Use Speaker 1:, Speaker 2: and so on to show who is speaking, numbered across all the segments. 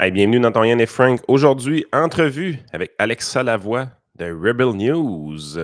Speaker 1: Hey, bienvenue dans ton Yann et Frank. Aujourd'hui, entrevue avec Alexa Lavoie de Rebel News.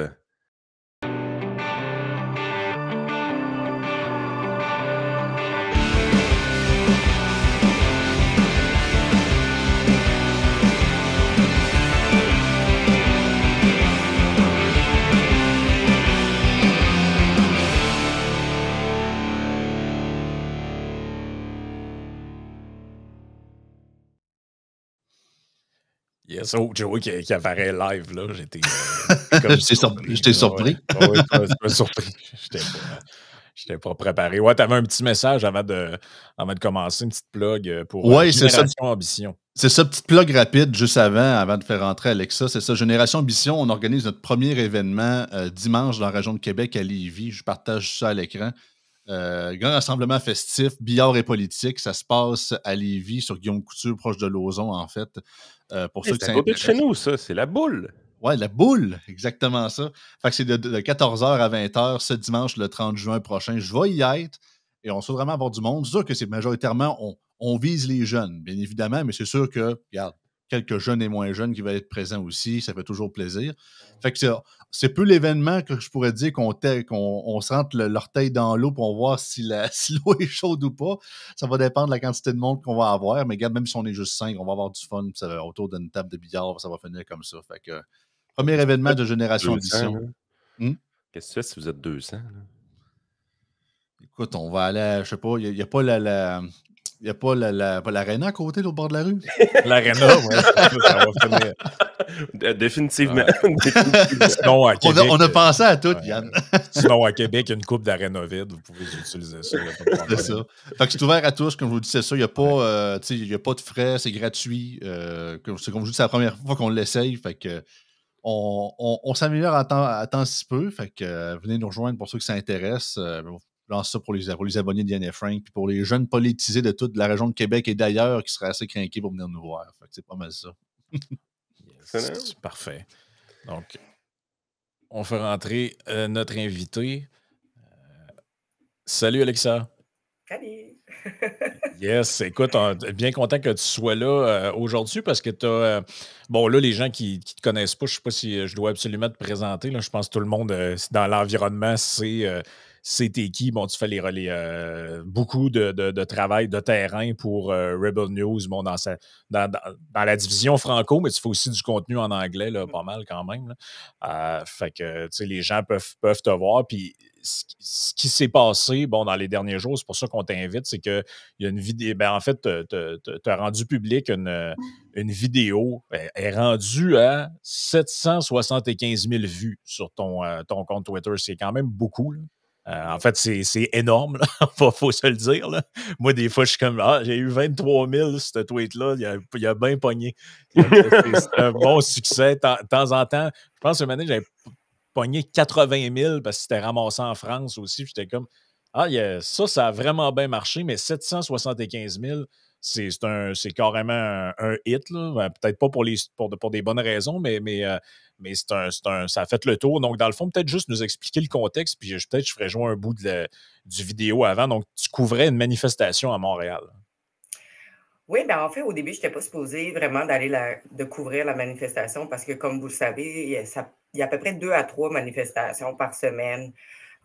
Speaker 2: Yes, oh, Joey qui apparaît live, là. J'étais
Speaker 3: comme j'étais surpris.
Speaker 2: Oui, tu m'as surpris. J'étais pas préparé. Ouais, t'avais un petit message avant de commencer, une petite plug pour Génération Ambition.
Speaker 3: C'est ça, petite plug rapide juste avant de faire rentrer Alexa. C'est ça, Génération Ambition, on organise notre premier événement dimanche dans la région de Québec à Lévis. Je partage ça à l'écran. Grand rassemblement festif, billard et politique. Ça se passe à Lévis, sur Guillaume Couture, proche de Lauson, en fait.
Speaker 1: C'est à côté de chez nous, ça. C'est la boule.
Speaker 3: Ouais, la boule, exactement ça. Fait que c'est de 14h à 20h ce dimanche, le 30 juin prochain. Je vais y être et on souhaite vraiment avoir du monde. C'est sûr que c'est majoritairement, on vise les jeunes, bien évidemment, mais c'est sûr que, regarde, quelques jeunes et moins jeunes qui vont être présents aussi, ça fait toujours plaisir. Fait que c'est peu l'événement que je pourrais dire qu'on se rentre l'orteil dans l'eau pour voir si l'eau est chaude ou pas. Ça va dépendre de la quantité de monde qu'on va avoir, mais regarde, même si on est juste 5, on va avoir du fun autour d'une table de billard, ça va finir comme ça. Fait que premier événement de Génération Ambition.
Speaker 1: Qu'est-ce que tu fais si vous êtes 200? Là?
Speaker 3: Écoute, on va aller, je sais pas, il n'y a pas il n'y a pas l'aréna à côté, au bord de la rue?
Speaker 2: L'aréna, ouais, ça va finir.
Speaker 1: Définitivement.
Speaker 2: Sinon, à Québec,
Speaker 3: on a pensé à tout, Yann.
Speaker 2: Sinon, à Québec, il y a une coupe d'aréna vide. Vous pouvez utiliser ça.
Speaker 3: C'est ça. Fait que c'est ouvert à tous, comme je vous dis, c'est ça. Il n'y a, pas de frais, c'est gratuit. Comme je vous dis, c'est la première fois qu'on l'essaye. Fait que on s'améliore à temps si peu. Fait que venez nous rejoindre pour ceux qui s'intéressent. Je lance ça pour les abonnés de Yann et Frank, puis pour les jeunes politisés de toute la région de Québec et d'ailleurs qui seraient assez craqués pour venir nous voir. Fait que c'est pas mal ça.
Speaker 2: Yes, parfait. Donc, on fait rentrer notre invité. Salut Alexa.
Speaker 4: Salut!
Speaker 2: Yes, écoute, bien content que tu sois là aujourd'hui parce que tu as. Bon, là, les gens qui ne te connaissent pas, je ne sais pas si je dois absolument te présenter. Là, je pense que tout le monde dans l'environnement, c'est t'es qui. Bon, tu fais beaucoup de travail de terrain pour Rebel News, bon, dans la division franco, mais tu fais aussi du contenu en anglais, là, pas mal quand même. Fait que, tu sais, les gens peuvent te voir. Puis, ce qui s'est passé, bon, dans les derniers jours, c'est pour ça qu'on t'invite, c'est qu'il y a une vidéo. Ben, en fait, tu as rendu public une vidéo. Elle est rendue à 775 000 vues sur ton compte Twitter. C'est quand même beaucoup, là. En fait, c'est énorme, faut se le dire. Là. Moi, des fois, je suis comme, j'ai eu 23 000, ce tweet-là, il a bien pogné. C'est un bon succès. De temps en temps, je pense que cette année, j'avais pogné 80 000 parce que c'était ramassé en France aussi. J'étais comme, ça a vraiment bien marché, mais 775 000, c'est carrément un hit. Là. Peut-être pas pour des bonnes raisons, mais ça a fait le tour. Donc, dans le fond, peut-être juste nous expliquer le contexte, puis peut-être je ferais jouer un bout du vidéo avant. Donc, tu couvrais une manifestation à Montréal.
Speaker 4: Oui, bien en fait, au début, je n'étais pas supposée vraiment de couvrir la manifestation parce que, comme vous le savez, il y a à peu près 2 à 3 manifestations par semaine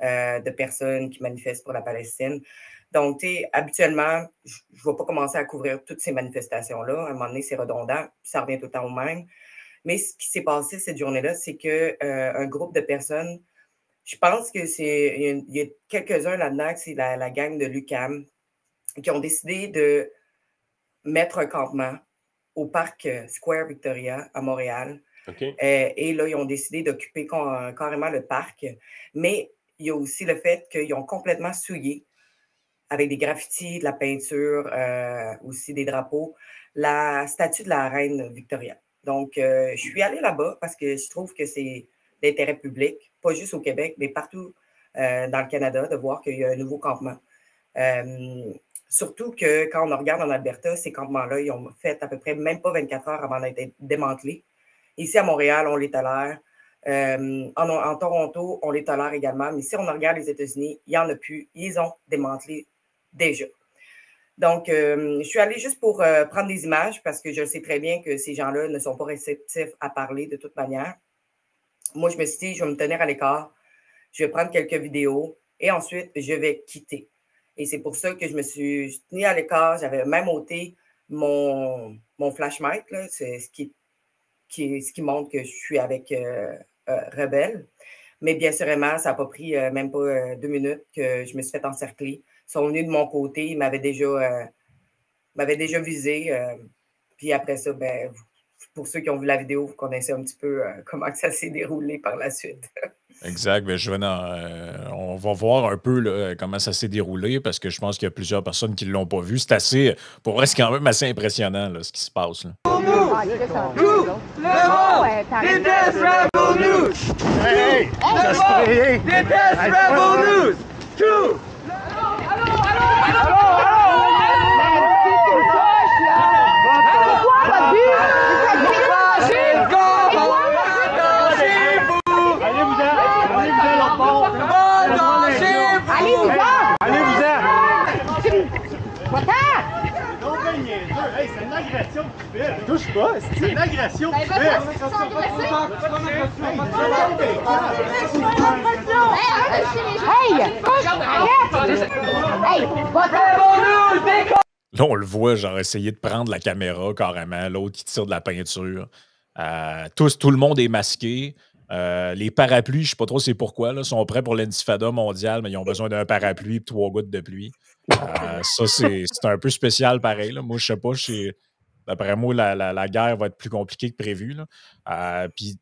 Speaker 4: de personnes qui manifestent pour la Palestine. Donc, habituellement, je ne vais pas commencer à couvrir toutes ces manifestations-là. À un moment donné, c'est redondant, puis ça revient tout le temps au même. Mais ce qui s'est passé cette journée-là, c'est qu'un groupe de personnes, je pense que il y a quelques-uns là-dedans, c'est la gang de l'UQAM, qui ont décidé de mettre un campement au parc Square Victoria à Montréal.
Speaker 1: Okay.
Speaker 4: Et là, ils ont décidé d'occuper carrément le parc. Mais il y a aussi le fait qu'ils ont complètement souillé, avec des graffitis, de la peinture, aussi des drapeaux, la statue de la reine Victoria. Donc, je suis allée là-bas parce que je trouve que c'est d'intérêt public, pas juste au Québec, mais partout dans le Canada, de voir qu'il y a un nouveau campement. Surtout que quand on regarde en Alberta, ces campements-là, ils ont fait à peu près même pas 24 heures avant d'être démantelés. Ici, à Montréal, on les tolère. En Toronto, on les tolère également. Mais si on regarde les États-Unis, il n'y en a plus. Ils ont démantelé déjà. Donc, je suis allée juste pour prendre des images parce que je sais très bien que ces gens-là ne sont pas réceptifs à parler de toute manière. Moi, je me suis dit, je vais me tenir à l'écart, je vais prendre quelques vidéos et ensuite, je vais quitter. Et c'est pour ça que je me suis tenue à l'écart. J'avais même ôté mon flashlight, c'est ce qui montre que je suis avec Rebelle. Mais bien sûrement, ça n'a pas pris même pas 2 minutes que je me suis fait encercler. Ils sont venus de mon côté, ils m'avaient déjà visé. Puis après ça, ben, pour ceux qui ont vu la vidéo, vous connaissez un petit peu comment ça s'est déroulé par la suite.
Speaker 2: Exact. Ben, on va voir un peu là, comment ça s'est déroulé parce que je pense qu'il y a plusieurs personnes qui ne l'ont pas vu. C'est assez, pour vrai, c'est quand même assez impressionnant là, ce qui se passe. Là.
Speaker 5: Déteste Rebel News! Hey! Déteste Rebel News! True!
Speaker 6: Hey, c'est une agression que tu fais. Touche pas, c'est une agression que tu fais.
Speaker 2: Là, on le voit, genre, essayer de prendre la caméra carrément, l'autre qui tire de la peinture. Tout le monde est masqué. Les parapluies, je ne sais pas trop c'est pourquoi, là, sont prêts pour l'intifada mondiale, mais ils ont besoin d'un parapluie et 3 gouttes de pluie. Ça, c'est un peu spécial pareil. Là. Moi, je sais pas, d'après moi, la guerre va être plus compliquée que prévu. Puis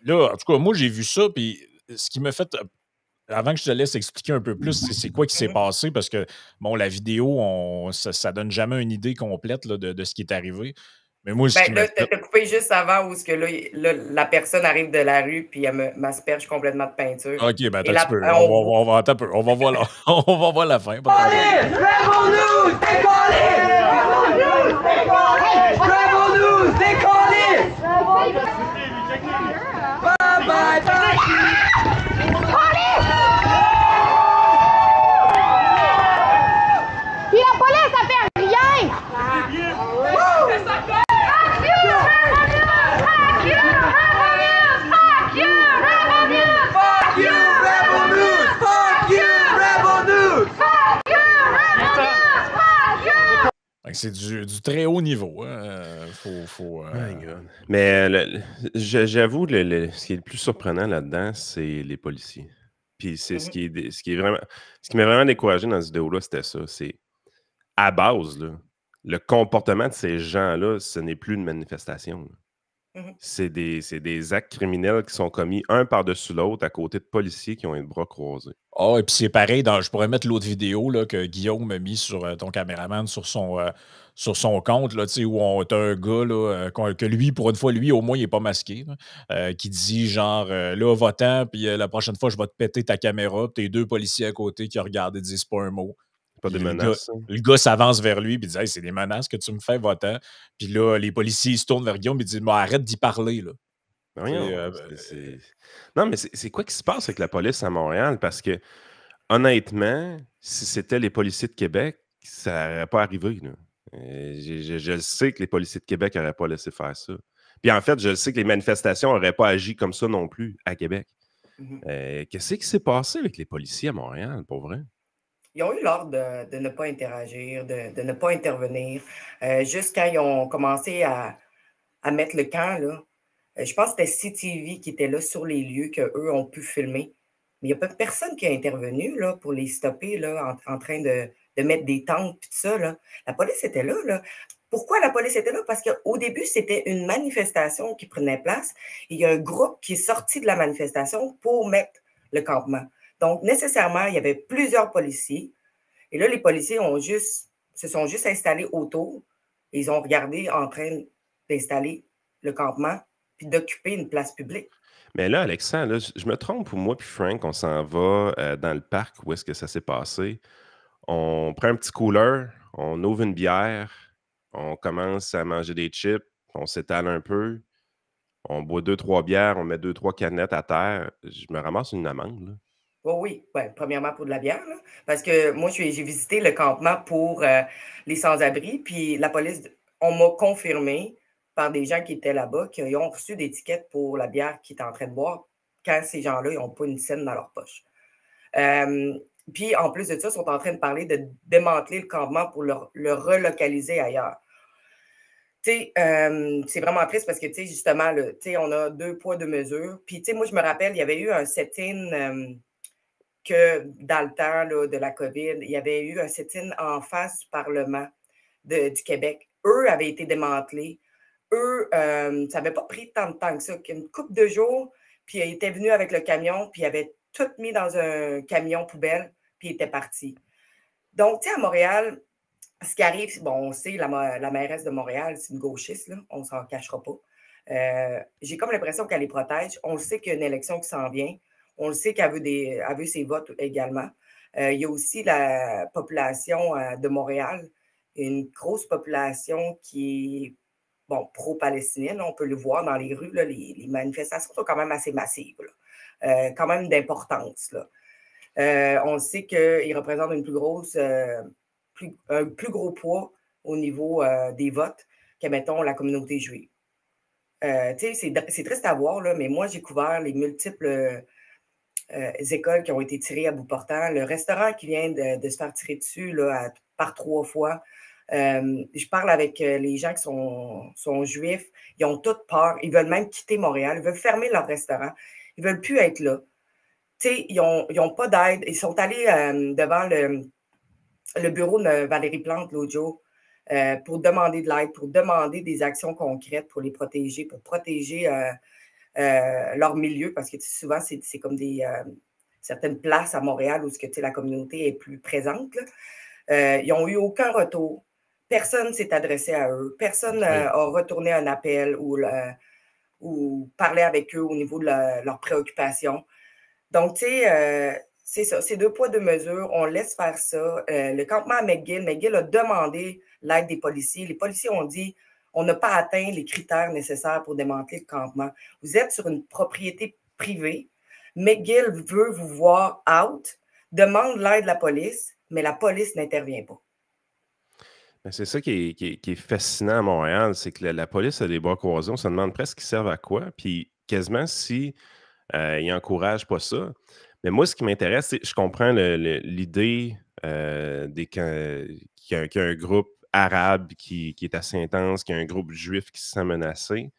Speaker 2: là, en tout cas, moi, j'ai vu ça, puis ce qui m'a fait... Avant que je te laisse expliquer un peu plus, c'est quoi qui s'est passé, parce que, bon, la vidéo, ça donne jamais une idée complète là, de ce qui est arrivé. Mais moi,
Speaker 4: ben, là, tu as coupé juste avant où la personne arrive de la rue puis elle m'asperge complètement de peinture.
Speaker 2: OK, ben attends un petit peu. On va voir la fin.
Speaker 5: Rebel News! Rebel News! Bye bye!
Speaker 7: Puis la police, ça fait rien!
Speaker 2: C'est du très haut niveau. Hein.
Speaker 1: Mais j'avoue, ce qui est le plus surprenant là-dedans, c'est les policiers. Puis c'est ce qui m'a vraiment découragé dans cette vidéo-là, c'était ça. C'est à base, là, le comportement de ces gens-là, ce n'est plus une manifestation. C'est des actes criminels qui sont commis un par-dessus l'autre à côté de policiers qui ont les bras croisés.
Speaker 2: Et puis c'est pareil, je pourrais mettre l'autre vidéo là, que Guillaume a mis sur ton caméraman sur son compte, là, où t'as un gars là, que lui, pour une fois, lui, au moins, il n'est pas masqué, là, qui dit genre, là, va-t'en, puis la prochaine fois, je vais te péter ta caméra, puis tes 2 policiers à côté qui regardent et disent pas un mot.
Speaker 1: Pas des menaces.
Speaker 2: Le gars s'avance vers lui et dit hey, c'est des menaces que tu me fais, va-t'en. Puis là, les policiers ils se tournent vers Guillaume et disent arrête d'y parler. Là.
Speaker 1: Non, mais c'est quoi qui se passe avec la police à Montréal? Parce que, honnêtement, si c'était les policiers de Québec, ça n'aurait pas arrivé. Là. Je sais que les policiers de Québec n'auraient pas laissé faire ça. Puis en fait, je sais que les manifestations n'auraient pas agi comme ça non plus à Québec. Qu'est-ce qui s'est passé avec les policiers à Montréal, pour vrai?
Speaker 4: Ils ont eu l'ordre de ne pas interagir, de ne pas intervenir. Juste quand ils ont commencé à mettre le camp, là, je pense que c'était CTV qui était là sur les lieux qu'eux ont pu filmer. Mais il n'y a pas personne qui a intervenu là, pour les stopper là, en train de mettre des tentes et tout ça. Là. La police était là, là. Pourquoi la police était là? Parce qu'au début, c'était une manifestation qui prenait place. Et il y a un groupe qui est sorti de la manifestation pour mettre le campement. Donc, nécessairement, il y avait plusieurs policiers. Et là, les policiers se sont juste installés autour. Et ils ont regardé en train d'installer le campement puis d'occuper une place publique.
Speaker 1: Mais là, Alexandre, là, je me trompe pour moi puis Frank, on s'en va dans le parc où est-ce que ça s'est passé. On prend un petit cooler, on ouvre une bière, on commence à manger des chips, on s'étale un peu, on boit 2-3 bières, on met 2-3 canettes à terre. Je me ramasse une amende, là.
Speaker 4: Oui. Ben, premièrement, pour de la bière, là, parce que moi, j'ai visité le campement pour les sans-abri, puis la police, on m'a confirmé par des gens qui étaient là-bas qu'ils ont reçu des tickets pour la bière qu'ils étaient en train de boire quand ces gens-là, ils n'ont pas une scène dans leur poche. Puis, en plus de ça, ils sont en train de parler de démanteler le campement pour le relocaliser ailleurs. C'est vraiment triste parce que, justement, là, on a 2 poids, 2 mesures. Puis, moi, je me rappelle, il y avait eu un sit-in que dans le temps là, de la COVID, il y avait eu un sit-in en face du Parlement du Québec. Eux avaient été démantelés. Eux, ça n'avait pas pris tant de temps que ça, qu'une couple de jours, puis ils étaient venus avec le camion, puis ils avaient tout mis dans un camion poubelle, puis ils étaient partis. Donc, à Montréal, ce qui arrive, bon, on sait, la mairesse de Montréal, c'est une gauchiste, là, on ne s'en cachera pas. J'ai comme l'impression qu'elle les protège. On le sait qu'il y a une élection qui s'en vient. On le sait qu'elle veut ses votes également. Il y a aussi la population de Montréal, une grosse population qui est pro-palestinienne. On peut le voir dans les rues. Là, les manifestations sont quand même assez massives, là. Quand même d'importance. On sait qu'ils représentent une un plus gros poids au niveau des votes que, mettons, la communauté juive. C'est triste à voir, là, mais moi, j'ai couvert les multiples écoles qui ont été tirées à bout portant. Le restaurant qui vient de se faire tirer dessus là, par 3 fois. Je parle avec les gens qui sont juifs. Ils ont toute peur. Ils veulent même quitter Montréal. Ils veulent fermer leur restaurant. Ils ne veulent plus être là. Ils n'ont pas d'aide. Ils sont allés devant le bureau de Valérie Plante l'autre jour pour demander de l'aide, pour demander des actions concrètes pour les protéger, pour protéger leur milieu, parce que souvent, c'est comme certaines places à Montréal où la communauté est plus présente. Ils n'ont eu aucun retour. Personne ne s'est adressé à eux. Personne n'a retourné un appel ou parlé avec eux au niveau de leurs préoccupations. Donc, c'est ça, c'est 2 poids, 2 mesures. On laisse faire ça. Le campement à McGill a demandé l'aide des policiers. Les policiers ont dit on n'a pas atteint les critères nécessaires pour démanteler le campement. Vous êtes sur une propriété privée. McGill veut vous voir out, demande l'aide de la police, mais la police n'intervient pas.
Speaker 1: Ben, c'est ça qui est fascinant à Montréal, c'est que la police a des bras croisés. On se demande presque qu'ils servent à quoi. Puis quasiment si ils n'encouragent pas ça. Mais moi, ce qui m'intéresse, c'est je comprends l'idée qu'il y a un groupe arabe qui est assez intense, qu'il y a un groupe juif qui se sent menacé.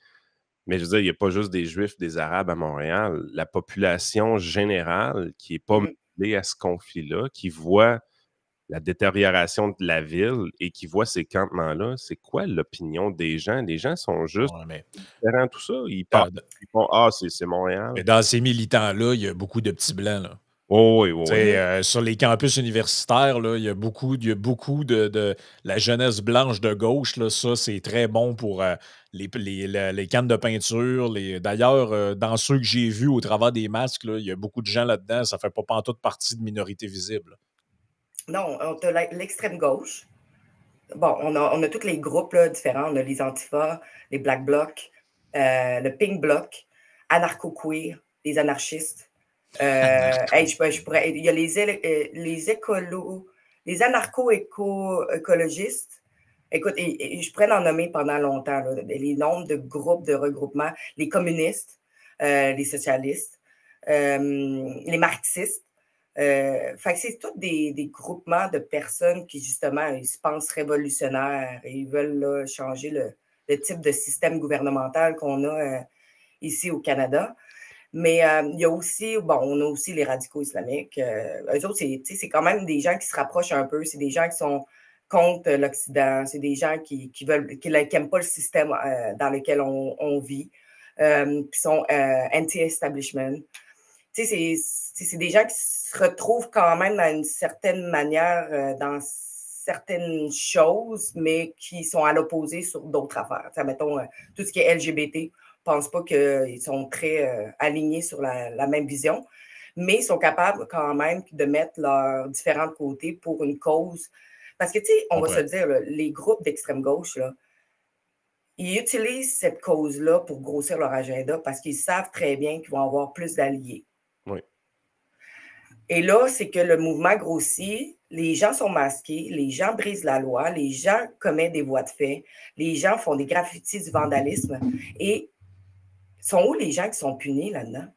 Speaker 1: Mais je veux dire, il n'y a pas juste des Juifs, des Arabes à Montréal. La population générale qui n'est pas mêlée à ce conflit-là, qui voit la détérioration de la ville et qui voit ces campements-là, c'est quoi l'opinion des gens? Les gens sont juste différents, tout ça. Ils font ah, c'est Montréal.
Speaker 2: Mais dans ces militants-là, il y a beaucoup de petits blancs. Là.
Speaker 1: Oh, oui.
Speaker 2: Sur les campus universitaires, là, il y a beaucoup de la jeunesse blanche de gauche. Là, ça, c'est très bon pour les cannes de peinture. D'ailleurs, dans ceux que j'ai vus au travers des masques, là, il y a beaucoup de gens là-dedans. Ça ne fait pas pantoute partie de minorités visibles.
Speaker 4: Non, on a l'extrême gauche. Bon, on a tous les groupes là, différents. On a les Antifa, les Black Blocs, le Pink Bloc, anarcho-queer, les anarchistes. Il y a les écolos, les anarcho-écologistes. Écoute, je pourrais en nommer pendant longtemps, là, les nombres de groupes de regroupement, les communistes, les socialistes, les marxistes. Fait que c'est tous des groupements de personnes qui, justement, ils se pensent révolutionnaires et ils veulent là, changer le type de système gouvernemental qu'on a ici au Canada. Mais il y a aussi, on a aussi les radicaux islamiques. Eux autres, c'est quand même des gens qui se rapprochent un peu. C'est des gens qui sont contre l'Occident. C'est des gens qui n'aiment pas le système dans lequel on vit. Qui sont anti-establishment. C'est des gens qui se retrouvent quand même d'une certaine manière dans certaines choses, mais qui sont à l'opposé sur d'autres affaires. Mettons, tout ce qui est LGBT, je ne pense pas qu'ils sont très alignés sur la même vision, mais ils sont capables quand même de mettre leurs différents côtés pour une cause. Parce que, on va se dire, là, les groupes d'extrême gauche, là, ils utilisent cette cause-là pour grossir leur agenda parce qu'ils savent très bien qu'ils vont avoir plus d'alliés.
Speaker 1: Oui.
Speaker 4: Et là, c'est que le mouvement grossit, les gens sont masqués, les gens brisent la loi, les gens commettent des voies de fait, les gens font des graffitis, du vandalisme. Et sont où les gens qui sont punis là-dedans?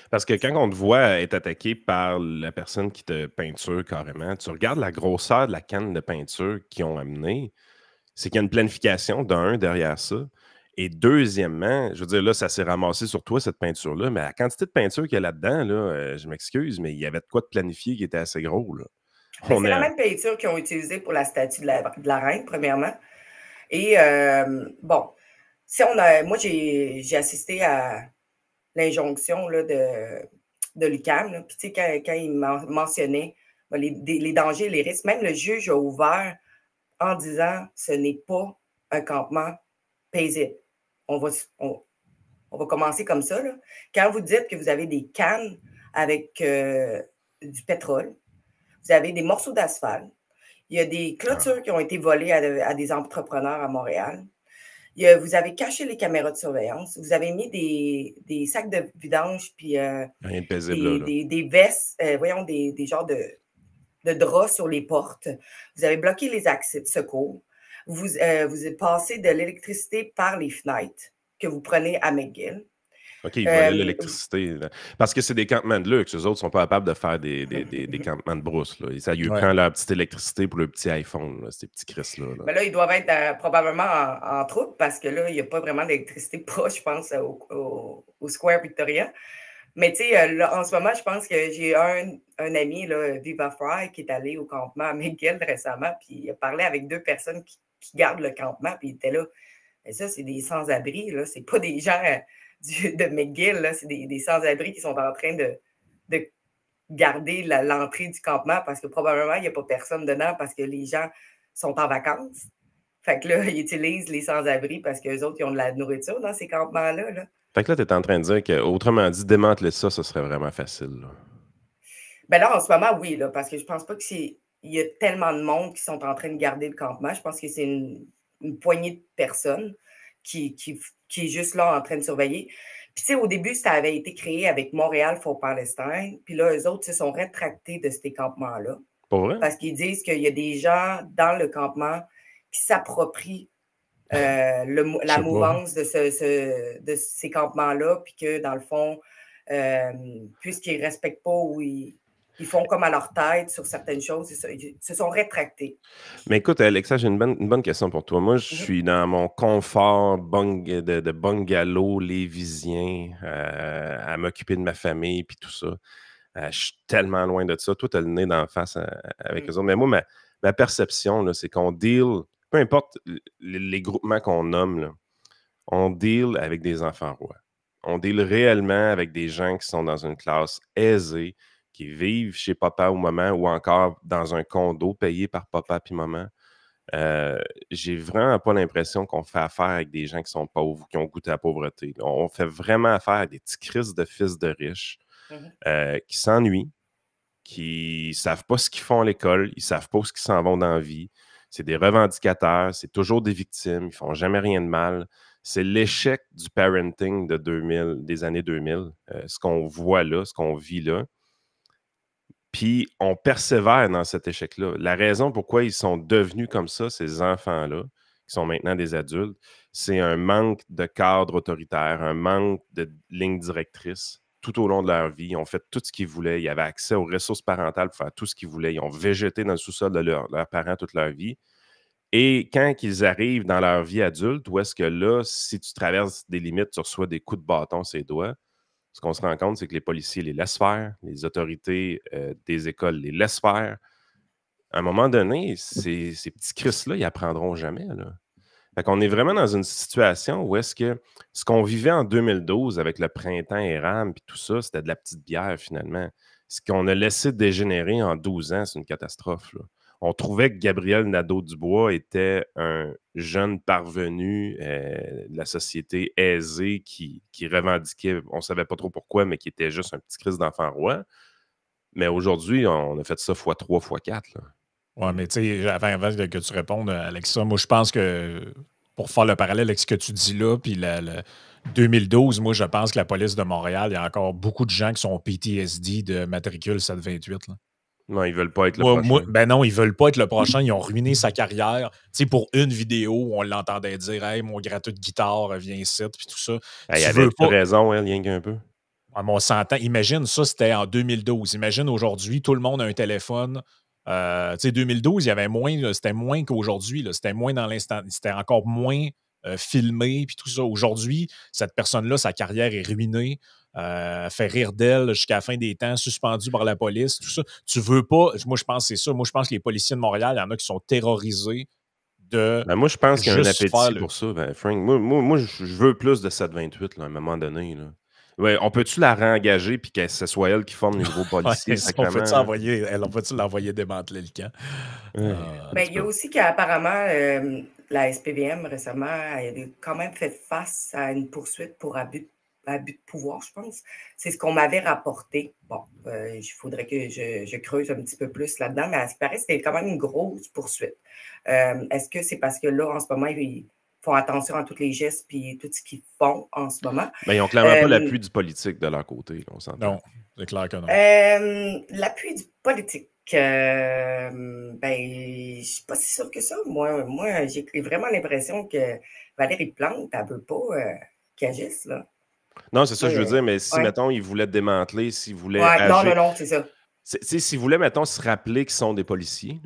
Speaker 1: Parce que quand on te voit être attaqué par la personne qui te peinture carrément, tu regardes la grosseur de la canne de peinture qu'ils ont amenée, c'est qu'il y a une planification d'un derrière ça. Et deuxièmement, je veux dire, là, ça s'est ramassé sur toi, cette peinture-là, mais la quantité de peinture qu'il y a là-dedans, là, je m'excuse, mais il y avait de quoi de planifier qui était assez gros. Là.
Speaker 4: C'est la même peinture qu'ils ont utilisée pour la statue de la reine, premièrement. Et bon, si moi, j'ai assisté à l'injonction là, de l'UQAM. Puis, tu sais, quand il mentionnait les dangers, les risques, même le juge a ouvert en disant ce n'est pas un campement paisible. On va commencer comme ça. Là. Quand vous dites que vous avez des cannes avec du pétrole, vous avez des morceaux d'asphalte, il y a des clôtures qui ont été volées à des entrepreneurs à Montréal. Vous avez caché les caméras de surveillance. Vous avez mis des sacs de vidange puis des vestes, des genres de draps sur les portes. Vous avez bloqué les accès de secours. Vous passez de l'électricité par les fenêtres que vous prenez à McGill.
Speaker 1: OK, ils volaient l'électricité. Parce que c'est des campements de luxe. Eux autres ne sont pas capables de faire des campements de brousse. Là. Ça lui prend leur petite électricité pour le petit iPhone, là, ces petits Chris-là.
Speaker 4: Mais là, ils doivent être probablement en troupe parce que là, il n'y a pas vraiment d'électricité proche, je pense, au Square Victoria. Mais tu sais, en ce moment, je pense que j'ai un ami, là, Viva Fry, qui est allé au campement à McGill récemment, puis il a parlé avec 2 personnes qui gardent le campement, puis il était là. Mais ça, c'est des sans-abri, là. C'est pas des gens de McGill, là. C'est des sans-abri qui sont en train de garder l'entrée du campement parce que probablement, il n'y a pas personne dedans parce que les gens sont en vacances. Fait que là, ils utilisent les sans-abri parce qu'eux autres, ils ont de la nourriture dans ces campements-là, là.
Speaker 1: Fait que là, tu es en train de dire qu'autrement dit, démanteler ça, ce serait vraiment facile. Là.
Speaker 4: Ben là, en ce moment, oui, là, parce que je pense pas qu'il y a tellement de monde qui sont en train de garder le campement. Je pense que c'est une poignée de personnes qui est juste là en train de surveiller. Puis, tu sais, au début, ça avait été créé avec Montréal for Palestine. Puis là, eux autres se sont rétractés de ces campements-là.
Speaker 1: Pour vrai?
Speaker 4: Parce qu'ils disent qu'il y a des gens dans le campement qui s'approprient la mouvance de ces campements-là, puis que, dans le fond, puisqu'ils ne respectent pas ou ils font comme à leur tête sur certaines choses, ils se sont rétractés.
Speaker 1: Mais écoute, Alexa, j'ai une bonne question pour toi. Moi, je suis dans mon confort de bungalow lévisien, à m'occuper de ma famille puis tout ça. Je suis tellement loin de ça. Toi, tu as le nez d'en face avec eux autres. Mais moi, ma perception, là, c'est qu'on deal, peu importe les groupements qu'on nomme, là, on deal avec des enfants rois. On deal réellement avec des gens qui sont dans une classe aisée, qui vivent chez papa ou maman ou encore dans un condo payé par papa puis maman. J'ai vraiment pas l'impression qu'on fait affaire avec des gens qui sont pauvres, qui ont goûté à la pauvreté. On fait vraiment affaire avec des petits crises de fils de riches qui s'ennuient, qui ne savent pas ce qu'ils font à l'école, ils ne savent pas où ils s'en vont dans la vie. C'est des revendicateurs, c'est toujours des victimes, ils ne font jamais rien de mal. C'est l'échec du parenting des années 2000, ce qu'on voit là, ce qu'on vit là. Puis on persévère dans cet échec-là. La raison pourquoi ils sont devenus comme ça, ces enfants-là, qui sont maintenant des adultes, c'est un manque de cadre autoritaire, un manque de ligne directrice tout au long de leur vie. Ils ont fait tout ce qu'ils voulaient. Ils avaient accès aux ressources parentales pour faire tout ce qu'ils voulaient. Ils ont végété dans le sous-sol de leurs parents toute leur vie. Et quand ils arrivent dans leur vie adulte, où est-ce que là, si tu traverses des limites, tu reçois des coups de bâton sur les doigts, ce qu'on se rend compte, c'est que les policiers les laissent faire, les autorités des écoles les laissent faire. À un moment donné, ces petits Chris-là, ils n'apprendront jamais. Là. Fait qu'on est vraiment dans une situation où est-ce que ce qu'on vivait en 2012 avec le printemps érable et tout ça, c'était de la petite bière finalement. Ce qu'on a laissé dégénérer en 12 ans, c'est une catastrophe. Là. On trouvait que Gabriel Nadeau-Dubois était un jeune parvenu de la société aisée qui revendiquait, on ne savait pas trop pourquoi, mais qui était juste un petit Christ d'enfant roi. Mais aujourd'hui, on a fait ça x3, x4.
Speaker 2: Oui, mais tu sais, avant que tu répondes, Alexa, moi, je pense que pour faire le parallèle avec ce que tu dis là, puis 2012, moi, je pense que la police de Montréal, il y a encore beaucoup de gens qui sont PTSD de matricule 728. Là.
Speaker 1: Non, ils veulent pas être le prochain.
Speaker 2: Ben non, ils veulent pas être le prochain. Ils ont ruiné sa carrière. Tu sais, pour une vidéo où on l'entendait dire « Hey, mon gratteux de guitare, viens ici », puis tout ça.
Speaker 1: Il avait raison, hein, rien qu'un peu.
Speaker 2: Ouais, mais on s'entend. Imagine, ça, c'était en 2012. Imagine aujourd'hui, tout le monde a un téléphone. Tu sais, 2012, il y avait moins, c'était moins qu'aujourd'hui. C'était moins dans l'instant. C'était encore moins filmé, puis tout ça. Aujourd'hui, cette personne-là, sa carrière est ruinée. Fait rire d'elle jusqu'à la fin des temps, suspendue par la police, tout ça. Tu veux pas. Moi, je pense que c'est ça. Moi, je pense que les policiers de Montréal, il y en a qui sont terrorisés de.
Speaker 1: Ben, moi, je pense qu'il y a un appétit pour ça, ben, Frank. Moi, je veux plus de 728 là, à un moment donné. Là. Ouais, on peut-tu la réengager puis que ce soit elle qui forme les nouveaux policiers?
Speaker 2: On peut-tu l'envoyer démanteler le camp?
Speaker 4: Il y a aussi qu'apparemment, la SPVM récemment a quand même fait face à une poursuite pour abus de pouvoir, je pense. C'est ce qu'on m'avait rapporté. Bon, il faudrait que je creuse un petit peu plus là-dedans, mais à ce qui paraît, c'était quand même une grosse poursuite. Est-ce que c'est parce que là, en ce moment, ils font attention à tous les gestes et tout ce qu'ils font en ce moment?
Speaker 1: Ben, ils n'ont clairement pas l'appui du politique de leur côté, on s'entend.
Speaker 2: Non, c'est clair que non.
Speaker 4: L'appui du politique, je ne suis pas si sûre que ça. Moi j'ai vraiment l'impression que Valérie Plante, elle ne veut pas qu'elle agisse, là.
Speaker 1: Non, c'est ça que je veux dire, mais si, mettons, ils voulaient démanteler, s'ils voulaient
Speaker 4: agir... Non, c'est ça.
Speaker 1: S'ils voulaient, mettons, se rappeler qu'ils sont des policiers,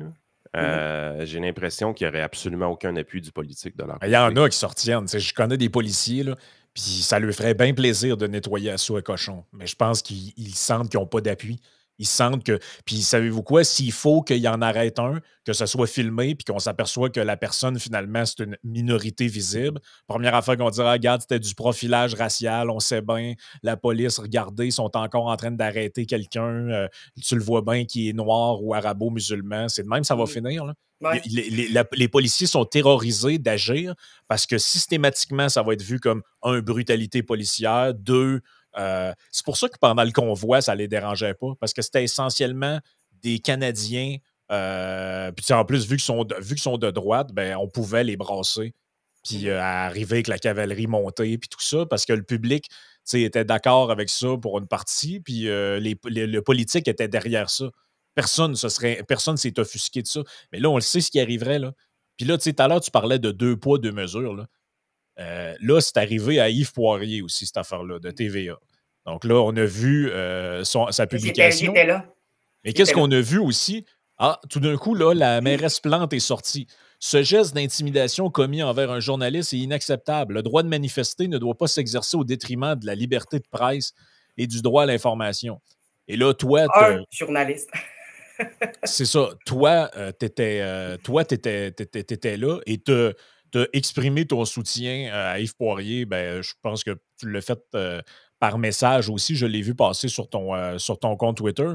Speaker 1: j'ai l'impression qu'il n'y aurait absolument aucun appui du politique de leur côté.
Speaker 2: Il y en a qui sortiennent. Je connais des policiers, là, puis ça leur ferait bien plaisir de nettoyer à souhait cochon. Mais je pense qu'ils sentent qu'ils n'ont pas d'appui. Ils sentent que... Puis savez-vous quoi? S'il faut qu'il y en arrête un, que ce soit filmé, puis qu'on s'aperçoit que la personne, finalement, c'est une minorité visible, première affaire qu'on dira, regarde, c'était du profilage racial, on sait bien, la police, regardez, ils sont encore en train d'arrêter quelqu'un, tu le vois bien, qui est noir ou arabo-musulman. C'est de même, ça va finir, là. Ouais. Les policiers sont terrorisés d'agir parce que systématiquement, ça va être vu comme brutalité policière, c'est pour ça que pendant le convoi, ça ne les dérangeait pas, parce que c'était essentiellement des Canadiens. Puis en plus, vu qu'ils sont de droite, ben, on pouvait les brasser. Puis arriver avec la cavalerie montée, puis tout ça, parce que le public était d'accord avec ça pour une partie, puis le politique était derrière ça. Personne s'est offusqué de ça. Mais là, on le sait ce qui arriverait. Là. Puis là, tout à l'heure, tu parlais de 2 poids, 2 mesures. Là. Là, c'est arrivé à Yves Poirier aussi, cette affaire-là, de TVA. Donc là, on a vu sa publication.
Speaker 4: J'étais là.
Speaker 2: Mais qu'est-ce qu'on a vu aussi? Ah, tout d'un coup, là, la mairesse Plante est sortie. Ce geste d'intimidation commis envers un journaliste est inacceptable. Le droit de manifester ne doit pas s'exercer au détriment de la liberté de presse et du droit à l'information. Et là, toi...
Speaker 4: journaliste.
Speaker 2: C'est ça. Toi, t'étais là et t'as exprimé ton soutien à Yves Poirier. Ben, je pense que tu l'as fait par message aussi. Je l'ai vu passer sur ton compte Twitter.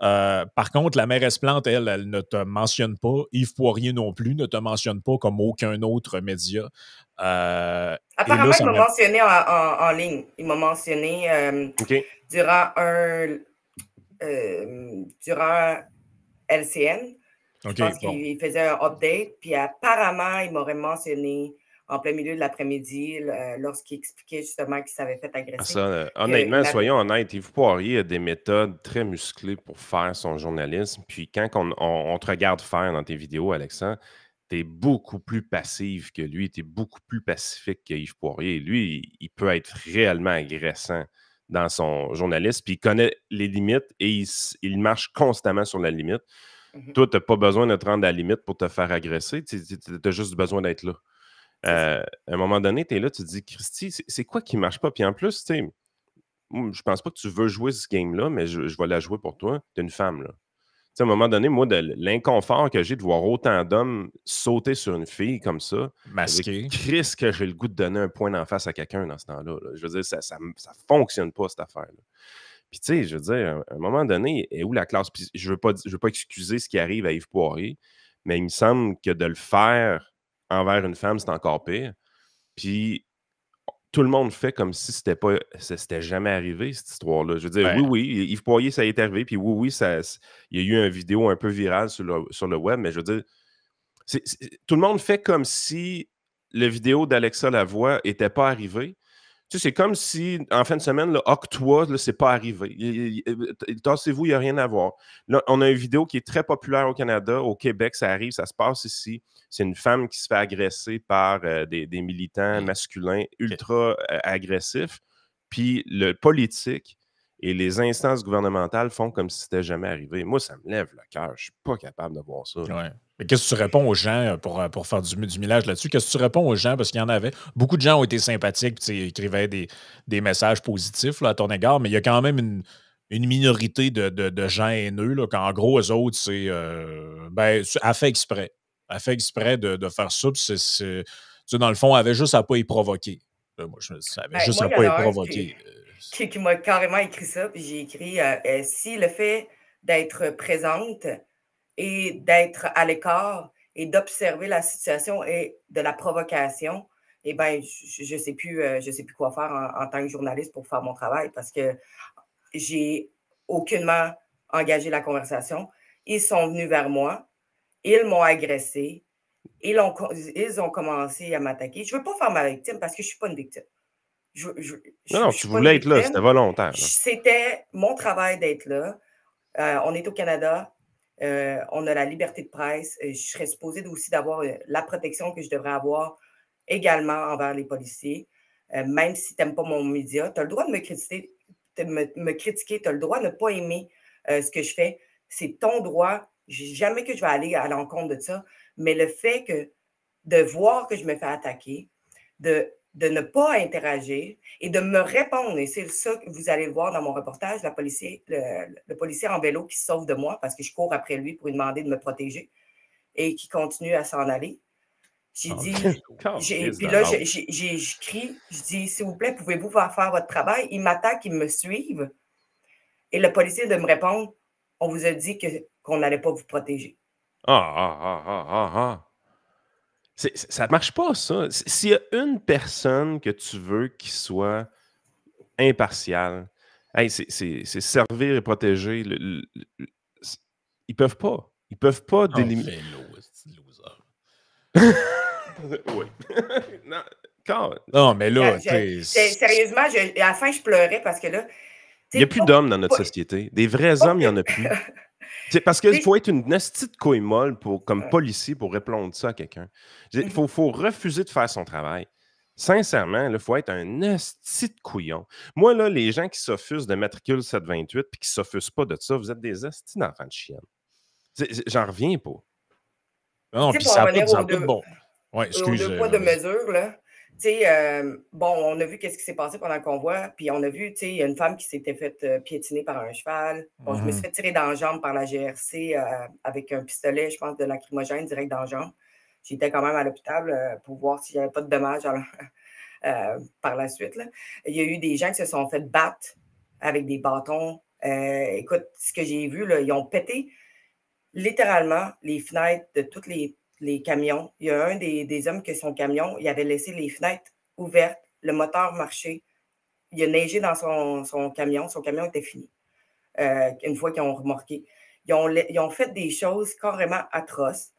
Speaker 2: Par contre, la mairesse Plante, elle ne te mentionne pas. Yves Poirier non plus ne te mentionne pas comme aucun autre média.
Speaker 4: Apparemment, il m'a mentionné en ligne. Il m'a mentionné durant LCN. Je pense qu'il faisait un update. Puis apparemment, il m'aurait mentionné en plein milieu de l'après-midi lorsqu'il expliquait justement qu'il s'avait fait agresser.
Speaker 1: Honnêtement, soyons honnêtes, Yves Poirier a des méthodes très musclées pour faire son journalisme. Puis quand on te regarde faire dans tes vidéos, Alexandre, tu es beaucoup plus passif que lui. Tu es beaucoup plus pacifique que Yves Poirier. Lui, il peut être réellement agressant dans son journalisme. Puis il connaît les limites et il marche constamment sur la limite. Toi, tu n'as pas besoin de te rendre à la limite pour te faire agresser. Tu as juste besoin d'être là. À un moment donné, tu es là, tu te dis, Christy, c'est quoi qui ne marche pas? Puis en plus, tu sais, je pense pas que tu veux jouer ce game-là, mais je vais la jouer pour toi. Tu es une femme, là. À un moment donné, moi, de l'inconfort que j'ai de voir autant d'hommes sauter sur une fille comme ça,
Speaker 2: masqué.
Speaker 1: Chris, que j'ai le goût de donner un point d'en face à quelqu'un dans ce temps-là. Là. Je veux dire, ça fonctionne pas, cette affaire-là. Puis, tu sais, je veux dire, à un moment donné, est où la classe? Puis, je veux pas excuser ce qui arrive à Yves Poirier, mais il me semble que de le faire envers une femme, c'est encore pire. Puis, tout le monde fait comme si c'était jamais arrivé, cette histoire-là. Je veux dire, oui, Yves Poirier, ça est arrivé, puis oui, il y a eu une vidéo un peu virale sur le web, mais je veux dire, tout le monde fait comme si la vidéo d'Alexa Lavoie n'était pas arrivée. Tu sais, c'est comme si, en fin de semaine, là, Octois, là, c'est pas arrivé. Tassez-vous, il n'y a rien à voir. Là, on a une vidéo qui est très populaire au Canada. Au Québec, ça arrive, ça se passe ici. C'est une femme qui se fait agresser par des militants masculins ultra agressifs. Puis le politique et les instances gouvernementales font comme si c'était jamais arrivé. Moi, ça me lève le cœur. Je suis pas capable de voir ça.
Speaker 2: Ouais. Mais qu'est-ce que tu réponds aux gens pour faire du millage là-dessus? Qu'est-ce que tu réponds aux gens? Parce qu'il y en avait. Beaucoup de gens ont été sympathiques et écrivaient des messages positifs là, à ton égard, mais il y a quand même une minorité de gens haineux. Là, qu'en gros, eux autres, c'est. Elle fait exprès. Elle fait exprès de faire ça. Puis tu sais, dans le fond, elle avait juste à pas y provoquer. Moi, ça avait juste à pas y provoquer.
Speaker 4: Qui m'a carrément écrit ça. Puis j'ai écrit si le fait d'être présente et d'être à l'écart et d'observer la situation et de la provocation, eh bien, je ne sais plus quoi faire en tant que journaliste pour faire mon travail parce que j'ai aucunement engagé la conversation. Ils sont venus vers moi, ils m'ont agressé, ils ont commencé à m'attaquer. Je ne veux pas faire ma victime parce que je ne suis pas une victime.
Speaker 1: Non, tu voulais être là, c'était volontaire.
Speaker 4: C'était mon travail d'être là. On est au Canada. On a la liberté de presse. Je serais supposée aussi d'avoir la protection que je devrais avoir également envers les policiers. Même si tu n'aimes pas mon média, tu as le droit de me critiquer, tu as le droit de ne pas aimer ce que je fais. C'est ton droit. Jamais que je vais aller à l'encontre de ça. Mais le fait de voir que je me fais attaquer, de ne pas interagir et de me répondre. Et c'est ça que vous allez le voir dans mon reportage, le policier en vélo qui se sauve de moi parce que je cours après lui pour lui demander de me protéger et qui continue à s'en aller. J'ai dit, puis là, je crie, je dis, s'il vous plaît, pouvez-vous faire votre travail? Ils m'attaquent, ils me suivent. Et le policier de me répondre, on vous a dit qu'on n'allait pas vous protéger.
Speaker 1: Ça ne marche pas, ça. S'il y a une personne que tu veux qui soit impartiale, hey, c'est servir et protéger. Ils peuvent pas. Ils peuvent pas d'éliminer. Oui.
Speaker 2: Non, mais là,
Speaker 4: sérieusement, à la fin, je pleurais parce que là.
Speaker 1: Il n'y a plus d'hommes dans notre société. Des vrais hommes, il n'y en a plus. C'est parce qu'il faut être une petite couille molle comme policier pour répondre ça à quelqu'un. Il faut refuser de faire son travail. Sincèrement, il faut être un esti de couillon. Moi, là, les gens qui s'offusent de matricule 728 et qui ne s'offusent pas de ça, vous êtes des estis d'enfants de chienne. J'en reviens pas.
Speaker 2: Non, puis ça a tout bon.
Speaker 4: Ouais, excuse. Aux deux poids de mesure, là. On a vu qu'est-ce qui s'est passé pendant le convoi, puis on a vu, il y a une femme qui s'était faite piétiner par un cheval. Bon, je me suis fait tirer dans la jambe par la GRC avec un pistolet, je pense, de lacrymogène direct dans la jambe. J'étais quand même à l'hôpital pour voir s'il n'y avait pas de dommages par la suite. Là. Il y a eu des gens qui se sont fait battre avec des bâtons. Écoute, ce que j'ai vu, là, ils ont pété littéralement les fenêtres de tous les camions. Il y a un des hommes qui son camion, il avait laissé les fenêtres ouvertes, le moteur marchait. Il a neigé dans son camion était fini. Une fois qu'ils ont remorqué. Ils ont fait des choses carrément atroces.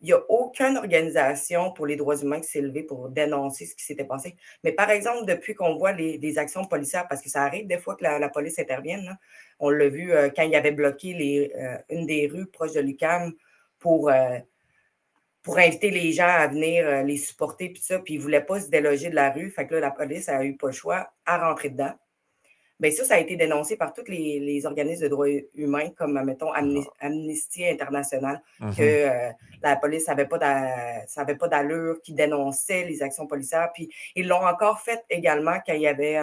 Speaker 4: Il n'y a aucune organisation pour les droits humains qui s'est levée pour dénoncer ce qui s'était passé. Mais par exemple, depuis qu'on voit les actions policières, parce que ça arrive des fois que la police intervienne, là, on l'a vu quand il avait bloqué une des rues proches de l'UQAM pour inviter les gens à venir les supporter, puis ça, puis ils ne voulaient pas se déloger de la rue. Fait que là, la police n'a eu pas le choix à rentrer dedans. Bien, ça a été dénoncé par tous les organismes de droits humains, comme, mettons, Amnesty International, que la police n'avait pas d'allure, qui dénonçait les actions policières. Puis ils l'ont encore fait également quand il y avait...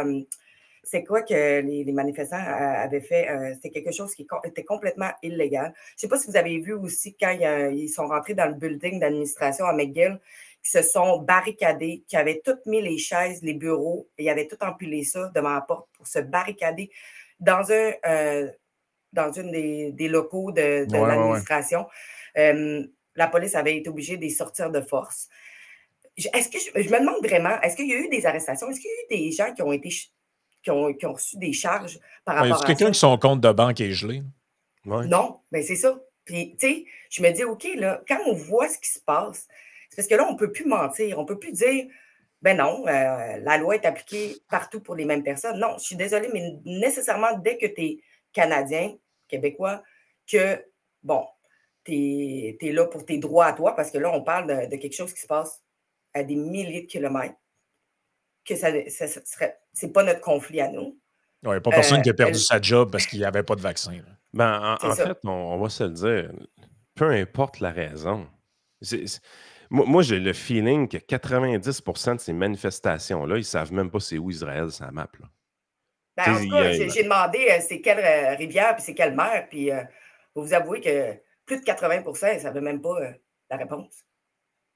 Speaker 4: c'est quoi que les manifestants avaient fait? C'était quelque chose qui était complètement illégal. Je ne sais pas si vous avez vu aussi quand ils sont rentrés dans le building d'administration à McGill, qui se sont barricadés, qui avaient toutes mis les chaises, les bureaux, et ils avaient tout empilé ça devant la porte pour se barricader dans une des locaux de l'administration. La police avait été obligée de les sortir de force. Je me demande vraiment, est-ce qu'il y a eu des arrestations? Est-ce qu'il y a eu des gens qui ont reçu des charges par rapport à ça?
Speaker 2: Est-ce quelqu'un qui son compte de banque est gelé?
Speaker 4: Ouais. Non, mais c'est ça. Puis, tu sais, je me dis, OK, là, quand on voit ce qui se passe, c'est parce que là, on ne peut plus mentir. On ne peut plus dire, ben non, la loi est appliquée partout pour les mêmes personnes. Non, je suis désolée, mais nécessairement, dès que tu es Canadien, Québécois, que, bon, tu es là pour tes droits à toi, parce que là, on parle de quelque chose qui se passe à des milliers de kilomètres, que c'est pas notre conflit à nous.
Speaker 2: Il n'y a pas personne qui a perdu sa job parce qu'il n'y avait pas de vaccin. Là.
Speaker 1: Ben, en fait, on va se le dire, peu importe la raison. Moi, j'ai le feeling que 90% de ces manifestations-là, ils ne savent même pas c'est où Israël, ça map. Là.
Speaker 4: Ben, en tout cas, j'ai demandé c'est quelle rivière puis c'est quelle mer, puis vous avouez que plus de 80%, ils ne savaient même pas la réponse.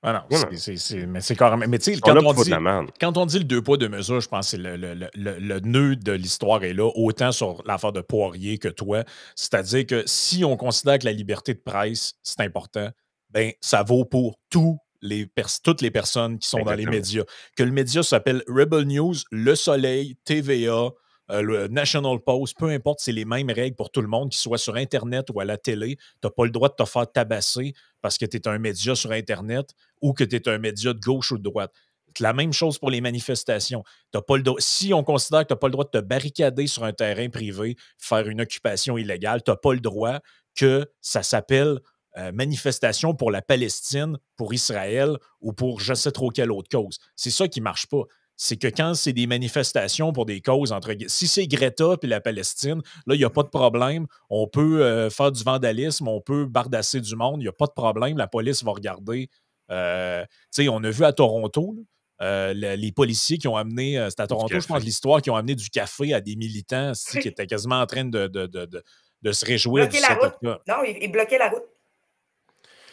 Speaker 2: Ah non, mais c'est carrément. Mais tu sais, quand on dit le 2 poids, 2 mesures, je pense que c'est le nœud de l'histoire est là, autant sur l'affaire de Poirier que toi. C'est-à-dire que si on considère que la liberté de presse, c'est important, ben ça vaut pour toutes les personnes qui sont dans les médias. Que le média s'appelle Rebel News, Le Soleil, TVA, le National Post, peu importe, c'est les mêmes règles pour tout le monde, qu'il soit sur Internet ou à la télé. Tu n'as pas le droit de te faire tabasser parce que tu es un média sur Internet ou que tu es un média de gauche ou de droite. C'est la même chose pour les manifestations. T'as pas le droit, si on considère que tu n'as pas le droit de te barricader sur un terrain privé, faire une occupation illégale, tu n'as pas le droit que ça s'appelle manifestation pour la Palestine, pour Israël ou pour je ne sais trop quelle autre cause. C'est ça qui ne marche pas. C'est que quand c'est des manifestations pour des causes, si c'est Greta puis la Palestine, là, il n'y a pas de problème. On peut faire du vandalisme, on peut bardasser du monde, il n'y a pas de problème. La police va regarder. On a vu à Toronto, les policiers qui ont amené, c'était à Toronto, je pense, l'histoire, qui ont amené du café à des militants qui étaient quasiment en train de se réjouir du 7 octobre.
Speaker 4: Non, ils bloquaient la route.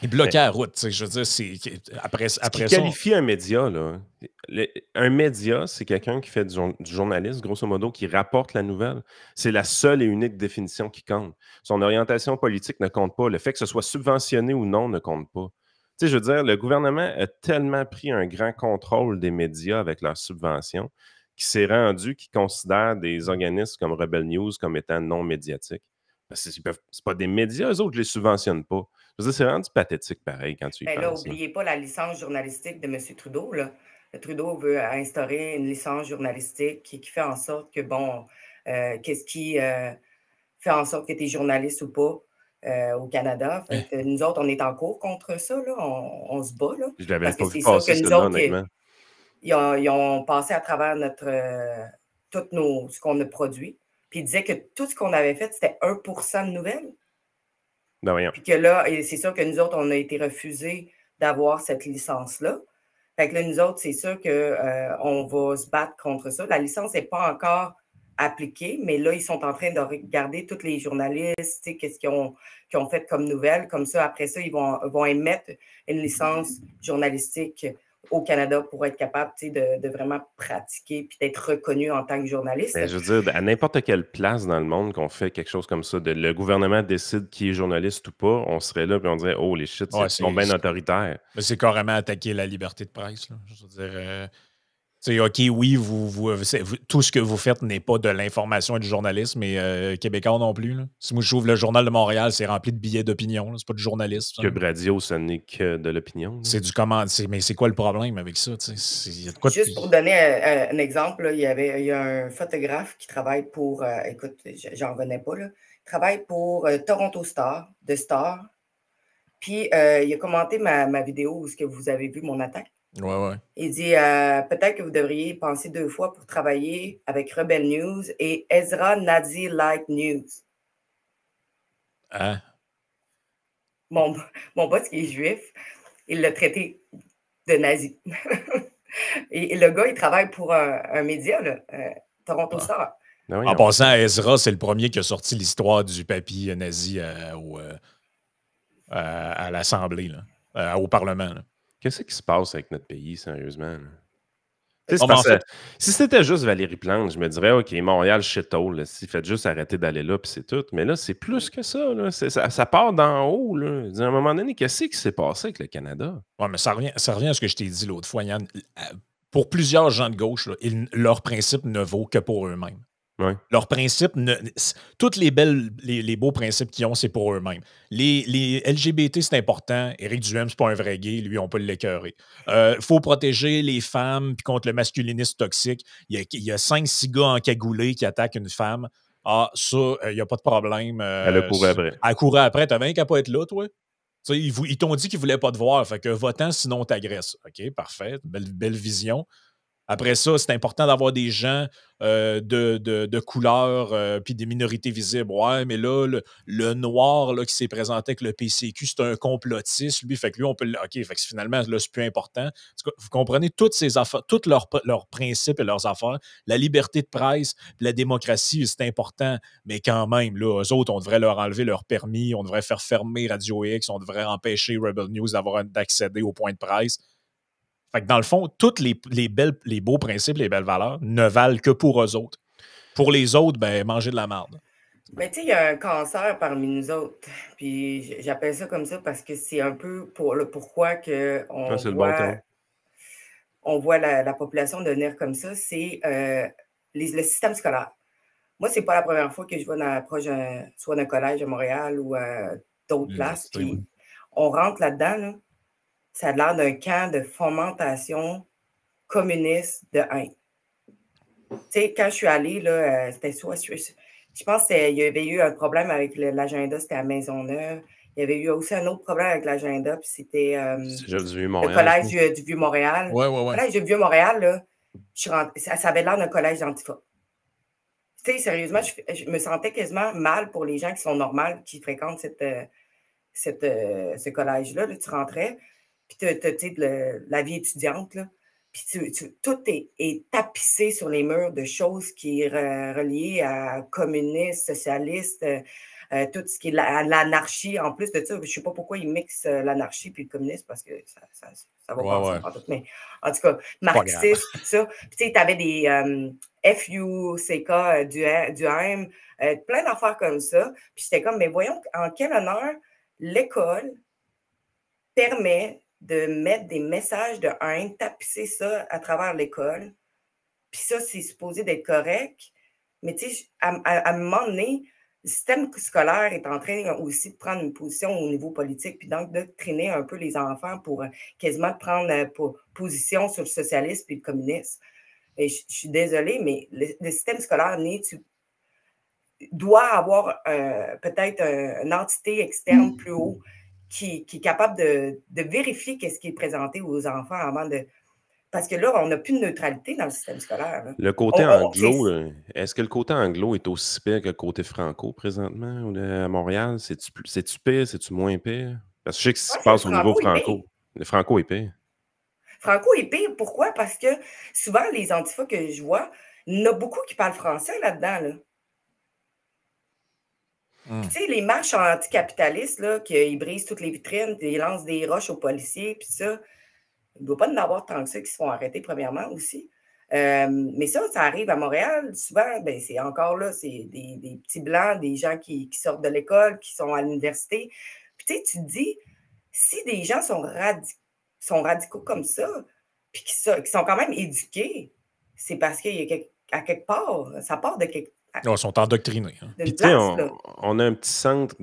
Speaker 2: Il bloquait la route, je veux dire, c'est après ça.
Speaker 1: Qualifie un média, là. Un média, c'est quelqu'un qui fait du journalisme, grosso modo, qui rapporte la nouvelle. C'est la seule et unique définition qui compte. Son orientation politique ne compte pas. Le fait que ce soit subventionné ou non ne compte pas. Tu sais, je veux dire, le gouvernement a tellement pris un grand contrôle des médias avec leurs subventions qu'il s'est rendu qu'il considère des organismes comme Rebel News comme étant non médiatiques. Parce que c'est pas des médias, eux autres, je les subventionnent pas. Je veux dire, c'est rendu pathétique pareil quand tu y penses.
Speaker 4: Là, n'oubliez pas la licence journalistique de M. Trudeau. Là. Trudeau veut instaurer une licence journalistique qui fait en sorte que, qu'est-ce qui fait en sorte que tu es journaliste ou pas au Canada. Fait que nous autres, on est en cours contre ça. Là. On se bat. Là,
Speaker 1: je l'avais pas vu passer celle-là, honnêtement.
Speaker 4: Ils ont passé à travers ce qu'on a produit. Puis ils disaient que tout ce qu'on avait fait, c'était 1% de nouvelles.
Speaker 1: Ben voyons.
Speaker 4: Puis que là, c'est sûr que nous autres, on a été refusés d'avoir cette licence-là. Fait que là, nous autres, c'est sûr qu'on va se battre contre ça. La licence n'est pas encore appliquée, mais là, ils sont en train de regarder tous les journalistes, qu'est-ce qu'ils ont fait comme nouvelles. Comme ça, après ça, ils vont émettre une licence journalistique au Canada pour être capable de vraiment pratiquer puis d'être reconnu en tant que journaliste.
Speaker 1: Ben, je veux dire, à n'importe quelle place dans le monde qu'on fait quelque chose comme ça, le gouvernement décide qui est journaliste ou pas, on serait là et on dirait « Oh, les shit, c'est bien autoritaire. »
Speaker 2: Mais c'est carrément attaquer la liberté de presse. Là. Je veux dire, OK, oui, tout ce que vous faites n'est pas de l'information et du journalisme, mais québécois non plus. Là. Si moi, je trouve le Journal de Montréal, c'est rempli de billets d'opinion. C'est pas du journalisme.
Speaker 1: Que Radio, ce n'est que de l'opinion.
Speaker 2: C'est du commande. Mais c'est quoi le problème avec ça?
Speaker 4: Juste pour donner un exemple, là, il y a un photographe qui travaille pour, écoute, j'en revenais pas, là, il travaille pour Toronto Star, de Star. Puis, il a commenté ma vidéo où ce que vous avez vu mon attaque.
Speaker 2: Ouais.
Speaker 4: Il dit peut-être que vous devriez penser 2 fois pour travailler avec Rebel News et Ezra Nazi Light News.
Speaker 2: Hein?
Speaker 4: Mon boss qui est juif, il l'a traité de nazi. et le gars, il travaille pour un média, là, Toronto Star.
Speaker 2: En passant, Ezra, c'est le premier qui a sorti l'histoire du papy nazi à l'Assemblée, là, au Parlement. Là.
Speaker 1: Qu'est-ce qui se passe avec notre pays, sérieusement? Si c'était juste Valérie Plante, je me dirais, OK, Montréal, shithole, s'il fait juste arrêter d'aller là, puis c'est tout. Mais là, c'est plus que ça. Là. Ça part d'en haut. Là. À un moment donné, qu'est-ce qui s'est passé avec le Canada?
Speaker 2: Oui, mais ça revient à ce que je t'ai dit l'autre fois, Yann. Pour plusieurs gens de gauche, là, leur principe ne vaut que pour eux-mêmes.
Speaker 1: Ouais.
Speaker 2: Leurs principes, tous les beaux principes qu'ils ont, c'est pour eux-mêmes. Les LGBT, c'est important. Éric Duhem, c'est pas un vrai gay. Lui, on peut l'écœurer. Faut protéger les femmes puis contre le masculinisme toxique. Il y a 5-6 gars encagoulés qui attaquent une femme. Ah, ça, il n'y a pas de problème.
Speaker 1: Elle a couru après.
Speaker 2: Elle courait après. T'as bien qu'à pas être là, toi? Ils t'ont dit qu'ils ne voulaient pas te voir. Fait que va-t'en, sinon on t'agresse. OK, parfait. Belle vision. Après ça, c'est important d'avoir des gens de couleur puis des minorités visibles. Ouais, mais là, le noir là, qui s'est présenté avec le PCQ, c'est un complotiste. Lui, fait que lui, on peut OK, fait que finalement, là, c'est plus important. Vous comprenez toutes ces affaires, tous leurs principes et leurs affaires. La liberté de presse, la démocratie, c'est important, mais quand même, là, eux autres, on devrait leur enlever leur permis, on devrait faire fermer Radio X, on devrait empêcher Rebel News d'accéder au point de presse. Fait que dans le fond, tous les beaux principes, les belles valeurs ne valent que pour eux autres. Pour les autres, ben, manger de la merde.
Speaker 4: Mais tu sais, il y a un cancer parmi nous autres. Puis j'appelle ça comme ça parce que c'est un peu pour le pourquoi que on voit la population devenir comme ça. C'est le système scolaire. Moi, c'est pas la première fois que je vais dans l'approche soit d'un collège à Montréal ou d'autres places. Puis on rentre là-dedans, là. Ça a l'air d'un camp de fomentation communiste de haine. Tu sais, quand je suis allée, là, c'était soit... Je pense qu'il y avait eu un problème avec l'agenda, c'était à Maisonneuve. Il y avait eu aussi un autre problème avec l'agenda, puis c'était le collège du Vieux-Montréal.
Speaker 2: Ouais.
Speaker 4: Le collège du Vieux-Montréal, là, ça avait l'air d'un collège d'Antifa. Tu sais, sérieusement, je me sentais quasiment mal pour les gens qui sont normaux, qui fréquentent ce collège-là. Là, tu rentrais, puis tu sais, la vie étudiante, là. Puis tout est tapissé sur les murs de choses qui est reliées à communistes, socialistes, tout ce qui est l'anarchie. En plus de ça, je ne sais pas pourquoi ils mixent l'anarchie et le communisme parce que ça va passer en tout. Mais en tout cas, marxiste, tout ça. Puis tu sais, tu avais des FUCK du M, plein d'affaires comme ça. Puis j'étais comme, mais voyons en quel honneur l'école permet de mettre des messages de haine, tapisser ça à travers l'école. Puis ça, c'est supposé d'être correct. Mais tu sais, à un moment donné, le système scolaire est en train aussi de prendre une position au niveau politique, puis d'endoctriner un peu les enfants pour quasiment prendre position sur le socialisme et le communisme. Et je suis désolée, mais le système scolaire doit avoir peut-être une entité externe plus haut qui est capable de vérifier ce qui est présenté aux enfants avant de... Parce que là, on n'a plus de neutralité dans le système scolaire. Là.
Speaker 1: Le côté anglo, est-ce que le côté anglo est aussi pire que le côté franco présentement à Montréal? C'est-tu pire? C'est-tu moins pire? Parce que je sais que ce qui se passe au niveau franco. Le franco est pire.
Speaker 4: Franco est pire, pourquoi? Parce que souvent, les antifas que je vois, il y en a beaucoup qui parlent français là-dedans. Là. Tu sais, les marches anticapitalistes, là, qu'ils brisent toutes les vitrines, puis ils lancent des roches aux policiers, puis ça, il ne doit pas y en avoir tant que ça qui se font arrêter, premièrement, aussi. Mais ça arrive à Montréal, souvent, ben, c'est encore là, c'est des petits blancs, des gens qui sortent de l'école, qui sont à l'université. Puis tu sais, tu te dis, si des gens sont radicaux comme ça, puis qui sont quand même éduqués, c'est parce qu'à quelque part, ça part de quelque
Speaker 2: Ils sont endoctrinés. Hein.
Speaker 1: Puis, tu sais, on a un petit centre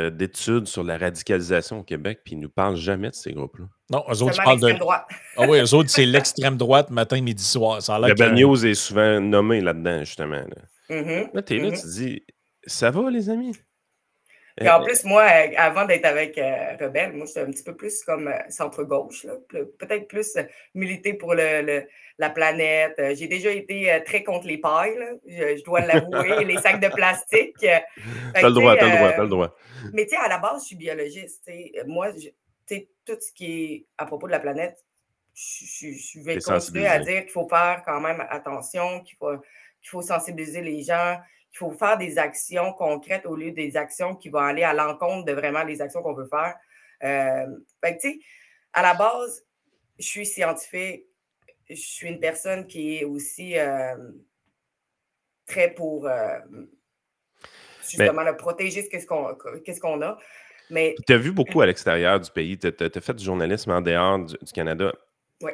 Speaker 1: d'études sur la radicalisation au Québec, puis ils ne nous parlent jamais de ces groupes-là.
Speaker 2: Non, eux autres, ils parlent de.
Speaker 4: Droite.
Speaker 2: Ah oui, eux autres, c'est l'extrême droite, matin, midi, soir. Ça a l'air
Speaker 1: Rebel News est souvent nommé là-dedans, justement. Là,
Speaker 4: là
Speaker 1: tu te dis, ça va, les amis?
Speaker 4: Et en plus, moi, avant d'être avec Rebelle, moi, j'étais un petit peu plus comme centre-gauche, peut-être plus militer pour la planète. J'ai déjà été très contre les pailles, là, je dois l'avouer, les sacs de plastique.
Speaker 1: T'as le droit.
Speaker 4: Mais tu sais, à la base, je suis biologiste. Moi, tout ce qui est à propos de la planète, je vais continuer à dire qu'il faut faire quand même attention, qu'il faut sensibiliser les gens, qu'il faut faire des actions concrètes au lieu des actions qui vont aller à l'encontre de vraiment les actions qu'on veut faire. Fait que, tu sais, à la base, je suis scientifique, je suis une personne qui est aussi très pour justement protéger qu'est-ce qu'on a. Mais
Speaker 1: tu as vu beaucoup à l'extérieur du pays, tu as fait du journalisme en dehors du Canada.
Speaker 4: Oui.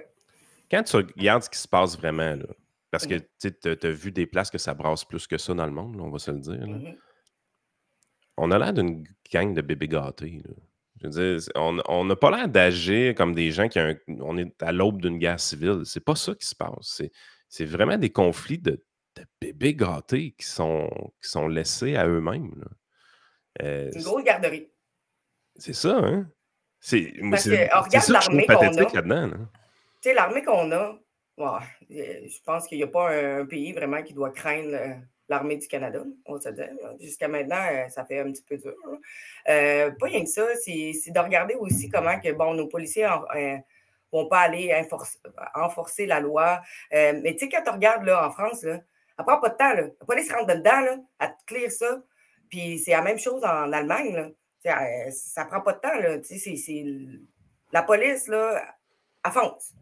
Speaker 1: Quand tu regardes ce qui se passe vraiment, là, Parce que tu as vu des places que ça brasse plus que ça dans le monde, là, on va se le dire. Là. On a l'air d'une gang de bébés gâtés. Là. Je veux dire, on n'a pas l'air d'agir comme des gens on est à l'aube d'une guerre civile. C'est pas ça qui se passe. C'est vraiment des conflits de bébés gâtés qui sont laissés à eux-mêmes. Là.
Speaker 4: Une grosse garderie.
Speaker 1: C'est ça, hein?
Speaker 4: Parce
Speaker 1: C'est
Speaker 4: que, regarde
Speaker 1: ça que je trouve
Speaker 4: l'armée qu'on
Speaker 1: pathétique
Speaker 4: a.
Speaker 1: là-dedans. Là.
Speaker 4: Tu sais, l'armée qu'on a, je pense qu'il n'y a pas un pays vraiment qui doit craindre l'armée du Canada, on va se dire. Jusqu'à maintenant, ça fait un petit peu dur. Pas rien que ça, c'est de regarder aussi comment que, nos policiers vont pas aller enforcer la loi. Mais tu sais, quand tu regardes là, en France, là, ça prend pas de temps. Là. La police rentre dedans, là, à te clear ça. Puis c'est la même chose en Allemagne. Là. Ça prend pas de temps. Là. La police, là, elle fonce.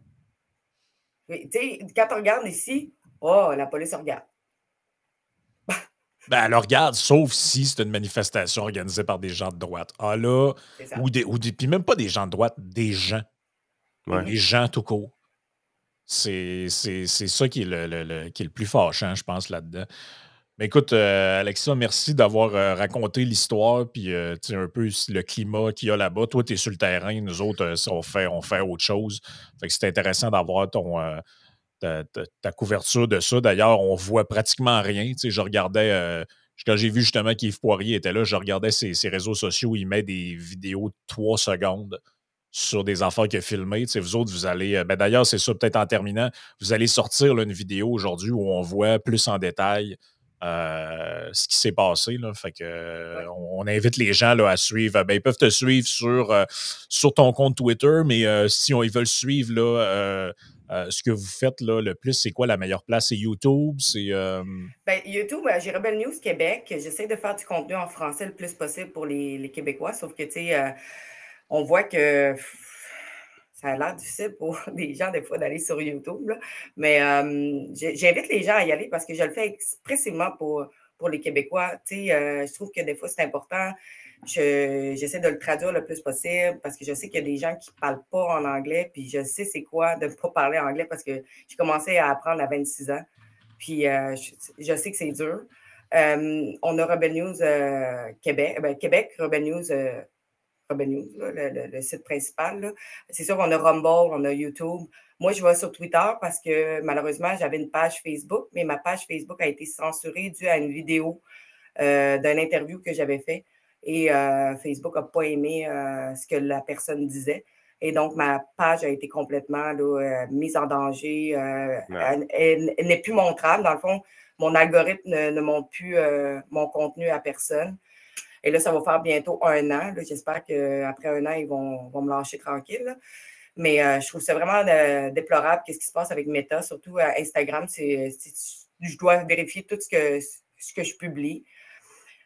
Speaker 4: Quand on regarde ici, la police regarde.
Speaker 2: Ben, elle regarde, sauf si c'est une manifestation organisée par des gens de droite. Ah là, puis même pas des gens de droite, des gens.
Speaker 1: Ouais.
Speaker 2: Des gens tout court. C'est ça qui est le plus fâchant, je pense, là-dedans. Mais écoute, Alexa, merci d'avoir raconté l'histoire puis un peu le climat qu'il y a là-bas. Toi, tu es sur le terrain. Nous autres, on fait autre chose. Fait que c'est intéressant d'avoir ta couverture de ça. D'ailleurs, on voit pratiquement rien. Je regardais, quand j'ai vu justement qu'Yves Poirier était là, je regardais ses réseaux sociaux. Il met des vidéos de 3 secondes sur des affaires qu'il a filmées. Vous autres, vous allez... d'ailleurs, c'est ça, peut-être en terminant, vous allez sortir là, une vidéo aujourd'hui où on voit plus en détail ce qui s'est passé. Là. Fait que, on invite les gens là, à suivre. Ils peuvent te suivre sur ton compte Twitter, mais si ils veulent suivre là, ce que vous faites là, le plus, c'est quoi la meilleure place? C'est YouTube?
Speaker 4: YouTube, j'ai Rebelle News Québec. J'essaie de faire du contenu en français le plus possible pour les Québécois, sauf que, on voit que ça a l'air difficile pour des gens, des fois, d'aller sur YouTube. Là. Mais j'invite les gens à y aller parce que je le fais expressément pour les Québécois. Je trouve que des fois, c'est important. J'essaie de le traduire le plus possible parce que je sais qu'il y a des gens qui ne parlent pas en anglais. Puis je sais c'est quoi de ne pas parler anglais parce que j'ai commencé à apprendre à 26 ans. Puis je sais que c'est dur. On a Rebelle News Québec. Québec, Rebelle News... Rebelle News, là, le site principal. Là. C'est sûr qu'on a Rumble, on a YouTube. Moi, je vais sur Twitter parce que malheureusement, j'avais une page Facebook, mais ma page Facebook a été censurée due à une vidéo d'une interview que j'avais fait. Et Facebook n'a pas aimé ce que la personne disait. Et donc, ma page a été complètement mise en danger. Elle n'est plus montrable. Dans le fond, mon algorithme ne montre plus mon contenu à personne. Et là, ça va faire bientôt 1 an. J'espère qu'après 1 an, ils vont me lâcher tranquille. Là. Mais je trouve ça vraiment déplorable qu'est-ce qui se passe avec Meta. Surtout Instagram, je dois vérifier tout ce que je publie.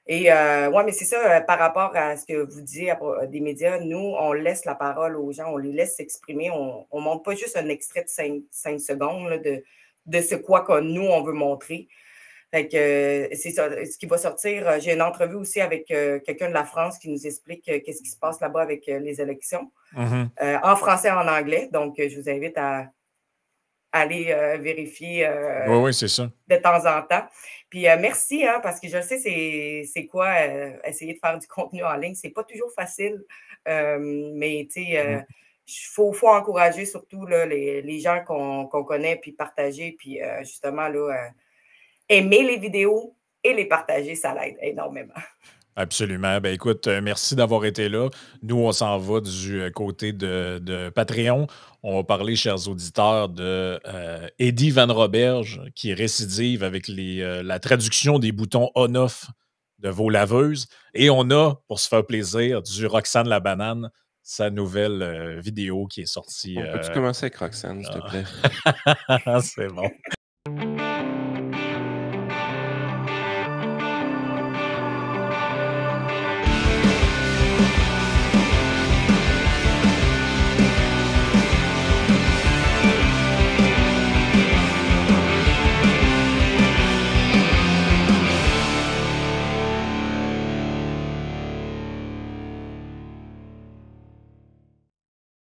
Speaker 4: Et mais c'est ça, par rapport à ce que vous dites des médias, nous, on laisse la parole aux gens, on les laisse s'exprimer. On ne montre pas juste un extrait de 5 secondes là, de ce que nous, on veut montrer. Fait que c'est ça, ce qui va sortir. J'ai une entrevue aussi avec quelqu'un de la France qui nous explique qu'est-ce qui se passe là-bas avec les élections, en français et en anglais. Donc, je vous invite à aller vérifier
Speaker 2: oui, c'est ça.
Speaker 4: de temps en temps. Puis merci, parce que je sais c'est quoi essayer de faire du contenu en ligne. C'est pas toujours facile, mais tu sais, il faut encourager surtout là, les gens qu'on connaît, puis partager, puis justement, là, aimer les vidéos et les partager, ça l'aide énormément.
Speaker 2: Absolument. Ben écoute, merci d'avoir été là. Nous, on s'en va du côté de Patreon. On va parler, chers auditeurs, de Eddie Van Roberge, qui récidive avec la traduction des boutons on-off de vos laveuses. Et on a, pour se faire plaisir, du Roxane la banane, sa nouvelle vidéo qui est sortie.
Speaker 1: Peux-tu commencer avec Roxane, s'il te plaît?
Speaker 2: C'est bon.